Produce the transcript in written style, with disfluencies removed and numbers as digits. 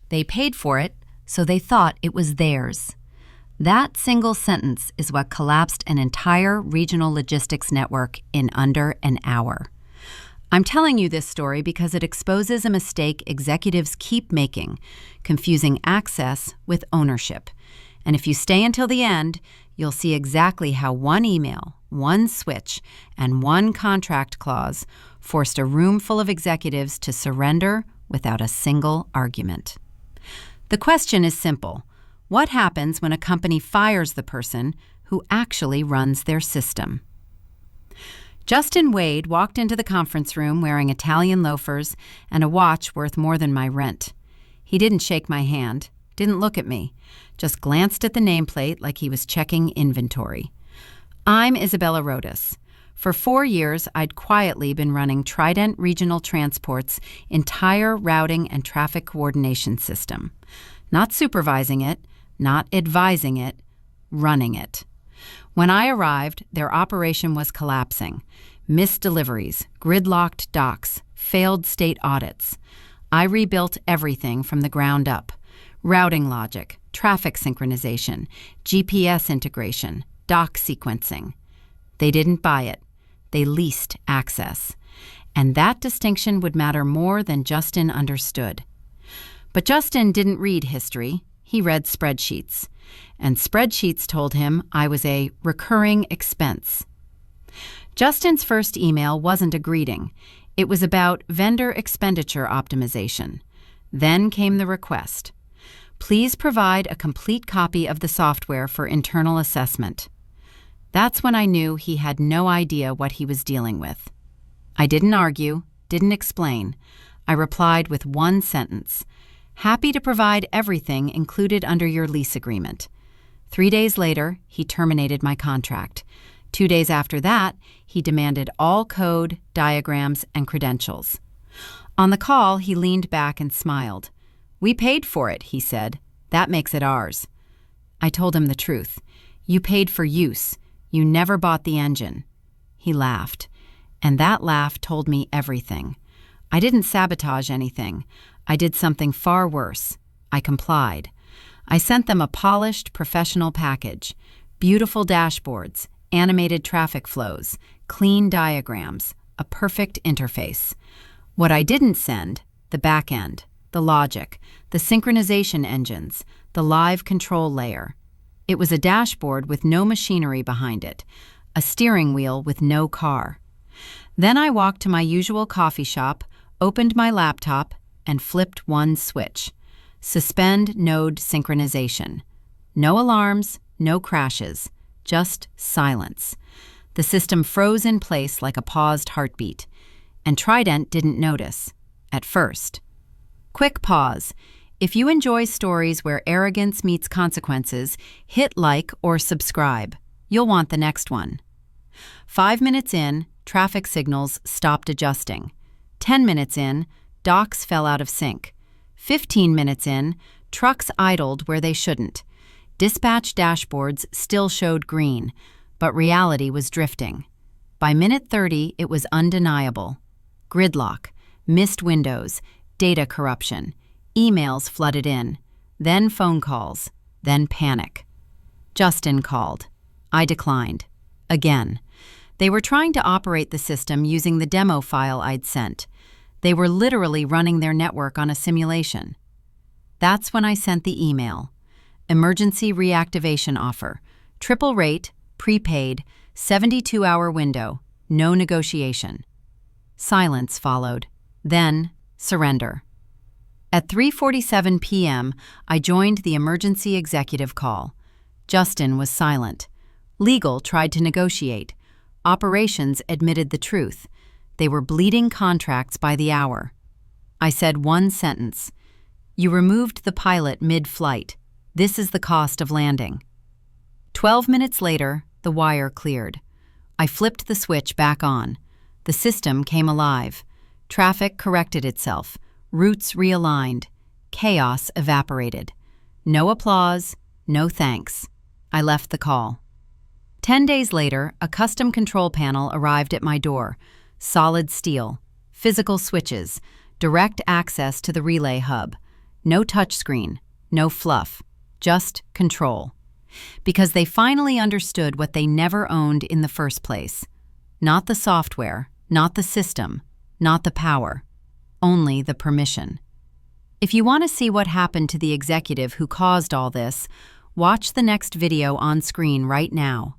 They paid for it, so they thought it was theirs. That single sentence is what collapsed an entire regional logistics network in under an hour. I'm telling you this story because it exposes a mistake executives keep making, confusing access with ownership. And if you stay until the end, you'll see exactly how one email, one switch, and one contract clause forced a room full of executives to surrender without a single argument. The question is simple. What happens when a company fires the person who actually runs their system? Justin Wade walked into the conference room wearing Italian loafers and a watch worth more than my rent. He didn't shake my hand, didn't look at me, just glanced at the nameplate like he was checking inventory. I'm Isabella Rhodes. For 4 years, I'd quietly been running Trident Regional Transport's entire routing and traffic coordination system. Not supervising it, not advising it, running it. When I arrived, their operation was collapsing. Missed deliveries, gridlocked docks, failed state audits. I rebuilt everything from the ground up. Routing logic, traffic synchronization, GPS integration, dock sequencing. They didn't buy it. They leased access. And that distinction would matter more than Justin understood. But Justin didn't read history. He read spreadsheets. And spreadsheets told him I was a recurring expense. Justin's first email wasn't a greeting. It was about vendor expenditure optimization. Then came the request. Please provide a complete copy of the software for internal assessment. That's when I knew he had no idea what he was dealing with. I didn't argue, didn't explain. I replied with one sentence. Happy to provide everything included under your lease agreement. 3 days later, he terminated my contract. 2 days after that, he demanded all code, diagrams, and credentials. On the call, he leaned back and smiled. We paid for it, he said. That makes it ours. I told him the truth. You paid for use. You never bought the engine. He laughed. And that laugh told me everything. I didn't sabotage anything. I did something far worse. I complied. I sent them a polished, professional package. Beautiful dashboards, animated traffic flows, clean diagrams, a perfect interface. What I didn't send, the back end, the logic, the synchronization engines, the live control layer. It was a dashboard with no machinery behind it, a steering wheel with no car. Then I walked to my usual coffee shop, opened my laptop, and flipped one switch. Suspend node synchronization. No alarms, no crashes, just silence. The system froze in place like a paused heartbeat, and Trident didn't notice, at first. Quick pause. If you enjoy stories where arrogance meets consequences, hit like or subscribe. You'll want the next one. 5 minutes in, traffic signals stopped adjusting. 10 minutes in, docks fell out of sync. 15 minutes in, trucks idled where they shouldn't. Dispatch dashboards still showed green, but reality was drifting. By minute 30, it was undeniable. Gridlock, missed windows, data corruption, emails flooded in, then phone calls, then panic. Justin called. I declined. Again. They were trying to operate the system using the demo file I'd sent. They were literally running their network on a simulation. That's when I sent the email. Emergency reactivation offer. Triple rate, prepaid, 72-hour window, no negotiation. Silence followed. Then, surrender. At 3:47 p.m., I joined the emergency executive call. Justin was silent. Legal tried to negotiate. Operations admitted the truth. They were bleeding contracts by the hour. I said one sentence. You removed the pilot mid-flight. This is the cost of landing. 12 minutes later, the wire cleared. I flipped the switch back on. The system came alive. Traffic corrected itself. Routes realigned. Chaos evaporated. No applause, no thanks. I left the call. 10 days later, a custom control panel arrived at my door. Solid steel, physical switches, direct access to the relay hub. No touchscreen, no fluff, just control. Because they finally understood what they never owned in the first place. Not the software, not the system, not the power, only the permission. If you want to see what happened to the executive who caused all this, watch the next video on screen right now.